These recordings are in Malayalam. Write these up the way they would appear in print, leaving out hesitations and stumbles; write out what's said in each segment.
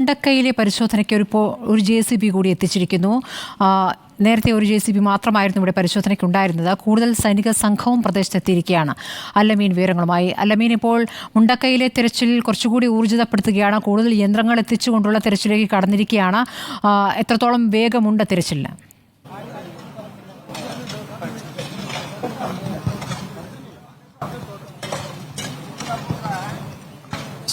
മുണ്ടക്കയിലെ പരിശോധനയ്ക്ക് ഒരു JCB കൂടി എത്തിച്ചിരിക്കുന്നു. നേരത്തെ ഒരു JCB മാത്രമായിരുന്നു ഇവിടെ പരിശോധനയ്ക്കുണ്ടായിരുന്നത്. കൂടുതൽ സൈനിക സംഘവും പ്രദേശത്തെത്തിയിരിക്കുകയാണ്. അല്ലമീൻ വിവരങ്ങളുമായി. അല്ലമീൻ, ഇപ്പോൾ മുണ്ടക്കയിലെ തെരച്ചിൽ കുറച്ചുകൂടി ഊർജിതപ്പെടുത്തുകയാണ്. കൂടുതൽ യന്ത്രങ്ങൾ എത്തിച്ചുകൊണ്ടുള്ള തെരച്ചിലേക്ക് കടന്നിരിക്കുകയാണ്. എത്രത്തോളം വേഗമുണ്ട് തെരച്ചിലിന്?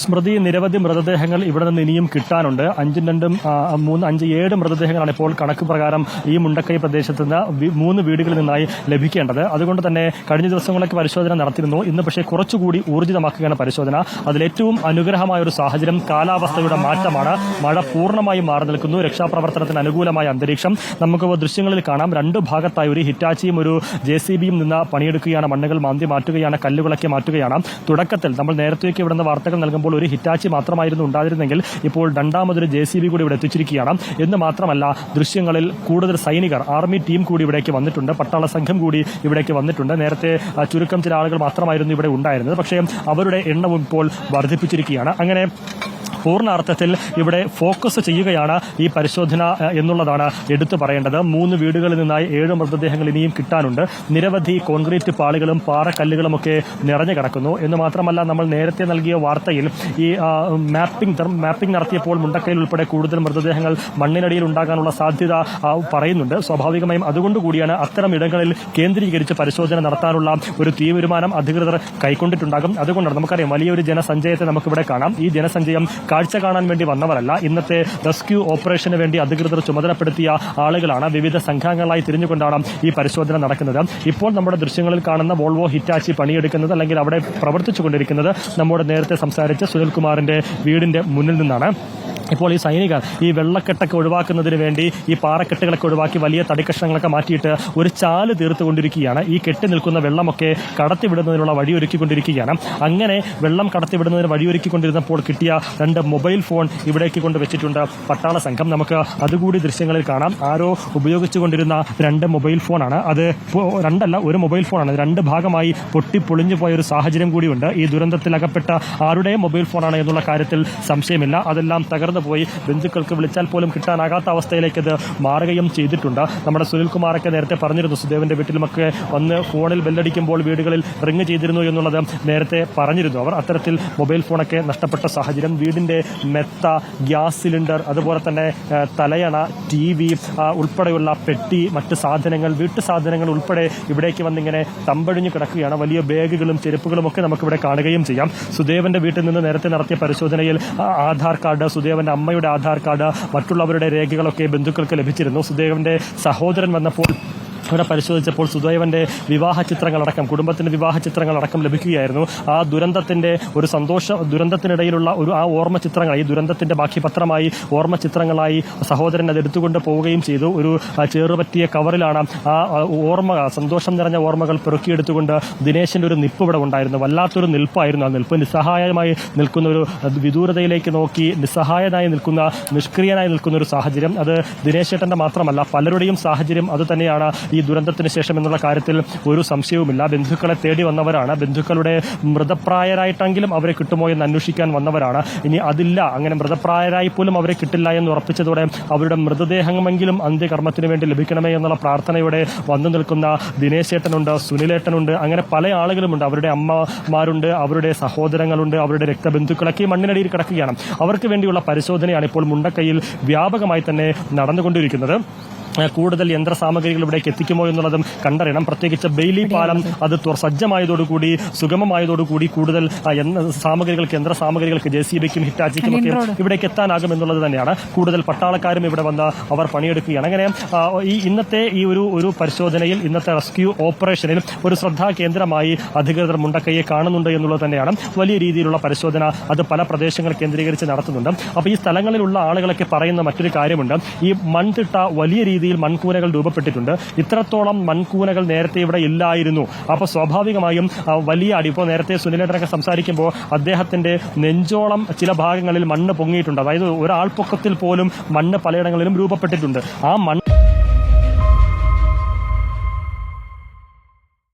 സ്മൃതി, നിരവധി മൃതദേഹങ്ങൾ ഇവിടെ നിന്ന് ഇനിയും കിട്ടാനുണ്ട്. 7 മൃതദേഹങ്ങളാണ് ഇപ്പോൾ കണക്ക് പ്രകാരം ഈ മുണ്ടക്കൈ പ്രദേശത്ത് നിന്ന് 3 വീടുകളിൽ നിന്നായി ലഭിക്കേണ്ടത്. അതുകൊണ്ട് തന്നെ കഴിഞ്ഞ ദിവസങ്ങളൊക്കെ പരിശോധന നടത്തിയിരുന്നു. ഇന്ന് പക്ഷേ കുറച്ചുകൂടി ഊർജിതമാക്കുകയാണ് പരിശോധന. അതിലേറ്റവും അനുഗ്രഹമായ ഒരു സാഹചര്യം കാലാവസ്ഥയുടെ മാറ്റമാണ്. മഴ പൂർണ്ണമായും മാറി നിൽക്കുന്നു. രക്ഷാപ്രവർത്തനത്തിന് അനുകൂലമായ അന്തരീക്ഷം നമുക്ക് ദൃശ്യങ്ങളിൽ കാണാം. 2 ഭാഗത്തായി ഒരു ഹിറ്റാച്ചിയും ഒരു JCBയും നിന്ന് പണിയെടുക്കുകയാണ്. മണ്ണുകൾ മാന്തി മാറ്റുകയാണ്, കല്ലുകളൊക്കെ മാറ്റുകയാണ്. തുടക്കത്തിൽ നമ്മൾ നേരത്തെയൊക്കെ ഇവിടുന്ന് വാർത്തകൾ നൽകുമ്പോൾ ഒരു ഹിറ്റാച്ചി മാത്രമായിരുന്നു ഉണ്ടായിരുന്നെങ്കിൽ ഇപ്പോൾ രണ്ടാമതൊരു JCB കൂടി ഇവിടെ എത്തിച്ചിരിക്കുകയാണ്. എന്ന് മാത്രമല്ല, ദൃശ്യങ്ങളിൽ കൂടുതൽ സൈനികർ, ആർമി ടീം കൂടി ഇവിടേക്ക് വന്നിട്ടുണ്ട്. പട്ടാള സംഘം കൂടി ഇവിടേക്ക് വന്നിട്ടുണ്ട്. നേരത്തെ ചുരുക്കം ചില ആളുകൾ മാത്രമായിരുന്നു ഇവിടെ ഉണ്ടായിരുന്നത്. പക്ഷേ അവരുടെ എണ്ണവും ഇപ്പോൾ വർദ്ധിപ്പിച്ചിരിക്കുകയാണ്. അങ്ങനെ പൂർണ്ണ അർത്ഥത്തിൽ ഇവിടെ ഫോക്കസ് ചെയ്യുകയാണ് ഈ പരിശോധന എന്നുള്ളതാണ് എടുത്തു പറയേണ്ടത്. 3 വീടുകളിൽ നിന്നായി 7 മൃതദേഹങ്ങൾ ഇനിയും കിട്ടാനുണ്ട്. നിരവധി കോൺക്രീറ്റ് പാളികളും പാറക്കല്ലുകളുമൊക്കെ നിറഞ്ഞു കിടക്കുന്നു. എന്ന് മാത്രമല്ല, നമ്മൾ നേരത്തെ നൽകിയ വാർത്തയിൽ ഈ മാപ്പിംഗ് നടത്തിയപ്പോൾ മുണ്ടക്കയിൽ ഉൾപ്പെടെ കൂടുതൽ മൃതദേഹങ്ങൾ മണ്ണിനടിയിൽ ഉണ്ടാകാനുള്ള സാധ്യത പറയുന്നുണ്ട്. സ്വാഭാവികമായും അതുകൊണ്ടുകൂടിയാണ് അത്തരം ഇടങ്ങളിൽ കേന്ദ്രീകരിച്ച് പരിശോധന നടത്താനുള്ള ഒരു തീരുമാനം അധികൃതർ കൈക്കൊണ്ടിട്ടുണ്ടാകും. അതുകൊണ്ടാണ് നമുക്കറിയാം, വലിയൊരു ജനസഞ്ചയത്തെ നമുക്കിവിടെ കാണാം. ഈ ജനസഞ്ചയം കാഴ്ച കാണാൻ വേണ്ടി വന്നവരല്ല. ഇന്നത്തെ റെസ്ക്യൂ ഓപ്പറേഷന് വേണ്ടി അധികൃതർ ചുമതലപ്പെടുത്തിയ ആളുകളാണ്. വിവിധ സംഘങ്ങളായി തിരിഞ്ഞുകൊണ്ടാണ് ഈ പരിശോധന നടക്കുന്നത്. ഇപ്പോൾ നമ്മുടെ ദൃശ്യങ്ങളിൽ കാണുന്ന വോൾവോ ഹിറ്റാച്ചി പണിയെടുക്കുന്നത്, അല്ലെങ്കിൽ അവിടെ പ്രവർത്തിച്ചുകൊണ്ടിരിക്കുന്നത്, നമ്മോട് നേരത്തെ സംസാരിച്ച സുനിൽകുമാറിന്റെ വീടിന്റെ മുന്നിൽ നിന്നാണ്. ഇപ്പോൾ ഈ സൈനികർ ഈ വെള്ളക്കെട്ടൊക്കെ ഒഴിവാക്കുന്നതിന് വേണ്ടി ഈ പാറക്കെട്ടുകളൊക്കെ ഒഴിവാക്കി വലിയ തടിക്കഷ്ണങ്ങളൊക്കെ മാറ്റിയിട്ട് ഒരു ചാല് തീർത്തുകൊണ്ടിരിക്കുകയാണ്. ഈ കെട്ടി നിൽക്കുന്ന വെള്ളമൊക്കെ കടത്തിവിടുന്നതിനുള്ള വഴിയൊരുക്കിക്കൊണ്ടിരിക്കുകയാണ്. അങ്ങനെ വെള്ളം കടത്തിവിടുന്നതിന് വഴിയൊരുക്കിക്കൊണ്ടിരുന്നപ്പോൾ കിട്ടിയ 2 മൊബൈൽ ഫോൺ ഇവിടേക്ക് കൊണ്ടുവച്ചിട്ടുണ്ട് പട്ടാള സംഘം. നമുക്ക് അതുകൂടി ദൃശ്യങ്ങളിൽ കാണാം. ആരോ ഉപയോഗിച്ചുകൊണ്ടിരുന്ന 2 മൊബൈൽ ഫോണാണ് അത്. 1 മൊബൈൽ ഫോണാണ്. 2 ഭാഗമായി പൊട്ടിപ്പൊളിഞ്ഞു പോയ ഒരു സാഹചര്യം കൂടിയുണ്ട്. ഈ ദുരന്തത്തിലകപ്പെട്ട ആരുടെയും മൊബൈൽ ഫോണാണ് എന്നുള്ള കാര്യത്തിൽ സംശയമില്ല. അതെല്ലാം തകർന്നു പോയി. ബന്ധുക്കൾക്ക് വിളിച്ചാൽ പോലും കിട്ടാനാകാത്ത അവസ്ഥയിലേക്ക് ഇത് മാറുകയും ചെയ്തിട്ടുണ്ട്. നമ്മുടെ സുനിൽകുമാറൊക്കെ നേരത്തെ പറഞ്ഞിരുന്നു, സുദേവന്റെ വീട്ടിലുമൊക്കെ വന്ന് ഫോണിൽ ബെല്ലടിക്കുമ്പോൾ വീടുകളിൽ റിങ് ചെയ്തിരുന്നു എന്നുള്ളത് നേരത്തെ പറഞ്ഞിരുന്നു അവർ. അത്തരത്തിൽ മൊബൈൽ ഫോണൊക്കെ നഷ്ടപ്പെട്ട സാഹചര്യം. വീടിന്റെ മെത്ത, ഗ്യാസ് സിലിണ്ടർ, അതുപോലെ തന്നെ തലയണ, TV ഉൾപ്പെടെയുള്ള പെട്ടി, മറ്റ് സാധനങ്ങൾ, വീട്ടു സാധനങ്ങൾ ഉൾപ്പെടെ ഇവിടേക്ക് വന്നിങ്ങനെ തമ്പഴിഞ്ഞു കിടക്കുകയാണ്. വലിയ ബാഗുകളും ചെരുപ്പുകളും ഒക്കെ നമുക്കിവിടെ കാണുകയും ചെയ്യാം. സുദേവന്റെ വീട്ടിൽ നിന്ന് നേരത്തെ നടത്തിയ പരിശോധനയിൽ ആധാർ കാർഡ്, സുദേവന്റെ അമ്മയുടെ ആധാർ കാർഡ്, മറ്റുള്ളവരുടെ രേഖകളൊക്കെ ബന്ധുക്കൾക്ക് ലഭിച്ചിരുന്നു. സുദേവന്റെ സഹോദരൻ വന്നപ്പോൾ ഇവിടെ പരിശോധിച്ചപ്പോൾ സുദേവന്റെ വിവാഹ ചിത്രങ്ങളടക്കം, കുടുംബത്തിന്റെ വിവാഹ ചിത്രങ്ങളടക്കം ലഭിക്കുകയായിരുന്നു. ആ ദുരന്തത്തിനിടയിലുള്ള ആ ഓർമ്മ ചിത്രങ്ങൾ, ഈ ദുരന്തത്തിന്റെ ബാക്കി പത്രമായി ഓർമ്മ ചിത്രങ്ങളായി സഹോദരൻ അത് എടുത്തുകൊണ്ട് പോവുകയും ചെയ്തു. ഒരു ചേറുപറ്റിയ കവറിലാണ് ആ സന്തോഷം നിറഞ്ഞ ഓർമ്മകൾ പെറുക്കിയെടുത്തുകൊണ്ട് ദിനേശന്റെ ഒരു നിപ്പ് ഇവിടെ ഉണ്ടായിരുന്നു. വല്ലാത്തൊരു നിൽപ്പായിരുന്നു ആ നിൽപ്പ്. നിസ്സഹായമായി നിൽക്കുന്ന ഒരു വിദൂരതയിലേക്ക് നോക്കി നിസ്സഹായനായി നിൽക്കുന്ന, നിഷ്ക്രിയനായി നിൽക്കുന്ന ഒരു സാഹചര്യം. അത് ദിനേശേട്ടന്റെ മാത്രമല്ല, പലരുടെയും സാഹചര്യം അത് തന്നെയാണ് ഈ ദുരന്തത്തിന് ശേഷം എന്നുള്ള കാര്യത്തിൽ ഒരു സംശയവുമില്ല. ബന്ധുക്കളെ തേടി വന്നവരാണ്. ബന്ധുക്കളുടെ മൃതപ്രായരായിട്ടെങ്കിലും അവരെ കിട്ടുമോ എന്ന് അന്വേഷിക്കാൻ വന്നവരാണ്. ഇനി അതില്ല, അങ്ങനെ മൃതപ്രായരായി പോലും അവരെ കിട്ടില്ല എന്ന് ഉറപ്പിച്ചതോടെ അവരുടെ മൃതദേഹമെങ്കിലും അന്ത്യകർമ്മത്തിന് വേണ്ടി ലഭിക്കണമേ എന്നുള്ള പ്രാർത്ഥനയോടെ വന്നു നിൽക്കുന്ന ദിനേശേട്ടനുണ്ട്, സുനിലേട്ടനുണ്ട്, അങ്ങനെ പല ആളുകളുമുണ്ട്. അവരുടെ അമ്മമാരുണ്ട്, അവരുടെ സഹോദരങ്ങളുണ്ട്, അവരുടെ രക്തബന്ധുക്കളൊക്കെ ഈ മണ്ണിനടിയിൽ കിടക്കുകയാണ്. അവർക്ക് വേണ്ടിയുള്ള പരിശോധനയാണ് ഇപ്പോൾ മുണ്ടക്കയിൽ വ്യാപകമായി തന്നെ നടന്നുകൊണ്ടിരിക്കുന്നത്. കൂടുതൽ യന്ത്രസാമഗ്രികൾ ഇവിടേക്ക് എത്തിക്കുമോ എന്നുള്ളതും കണ്ടറിയണം. പ്രത്യേകിച്ച് ബെയിലി പാലം അത് സുഗമമായതോടുകൂടി കൂടുതൽ യന്ത്രസാമഗ്രികൾക്ക് JCBക്കും ഹിറ്റാച്ചിക്കും ഒക്കെ ഇവിടേക്ക് എത്താനാകും എന്നുള്ളത് തന്നെയാണ്. കൂടുതൽ പട്ടാളക്കാരും ഇവിടെ വന്ന് അവർ പണിയെടുക്കുകയാണ്. അങ്ങനെ ഇന്നത്തെ ഈ ഒരു പരിശോധനയിൽ, ഇന്നത്തെ റെസ്ക്യൂ ഓപ്പറേഷനിൽ ഒരു ശ്രദ്ധാ കേന്ദ്രമായി അധികൃതർ മുണ്ടക്കൈയെ കാണുന്നുണ്ട് എന്നുള്ളത് തന്നെയാണ്. വലിയ രീതിയിലുള്ള പരിശോധന അത് പല പ്രദേശങ്ങൾ കേന്ദ്രീകരിച്ച് നടത്തുന്നുണ്ട്. അപ്പോൾ ഈ സ്ഥലങ്ങളിലുള്ള ആളുകളൊക്കെ പറയുന്ന മറ്റൊരു കാര്യമുണ്ട്. ഈ മൺതിട്ട വലിയ രീതിയിൽ മൺകൂനകൾ രൂപപ്പെട്ടിട്ടുണ്ട്. ഇത്രത്തോളം മൺകൂനകൾ നേരത്തെ ഇവിടെ ഇല്ലായിരുന്നു. അപ്പോൾ സ്വാഭാവികമായും വലിയ അടി. ഇപ്പോൾ നേരത്തെ സുനിലേട്ടനൊക്കെ സംസാരിക്കുമ്പോൾ അദ്ദേഹത്തിന്റെ നെഞ്ചോളം ചില ഭാഗങ്ങളിൽ മണ്ണ് പൊങ്ങിയിട്ടുണ്ട്. അതായത് ഒരാൾപ്പൊക്കത്തിൽ പോലും മണ്ണ് പലയിടങ്ങളിലും രൂപപ്പെട്ടിട്ടുണ്ട്. ആ മണ്ണ്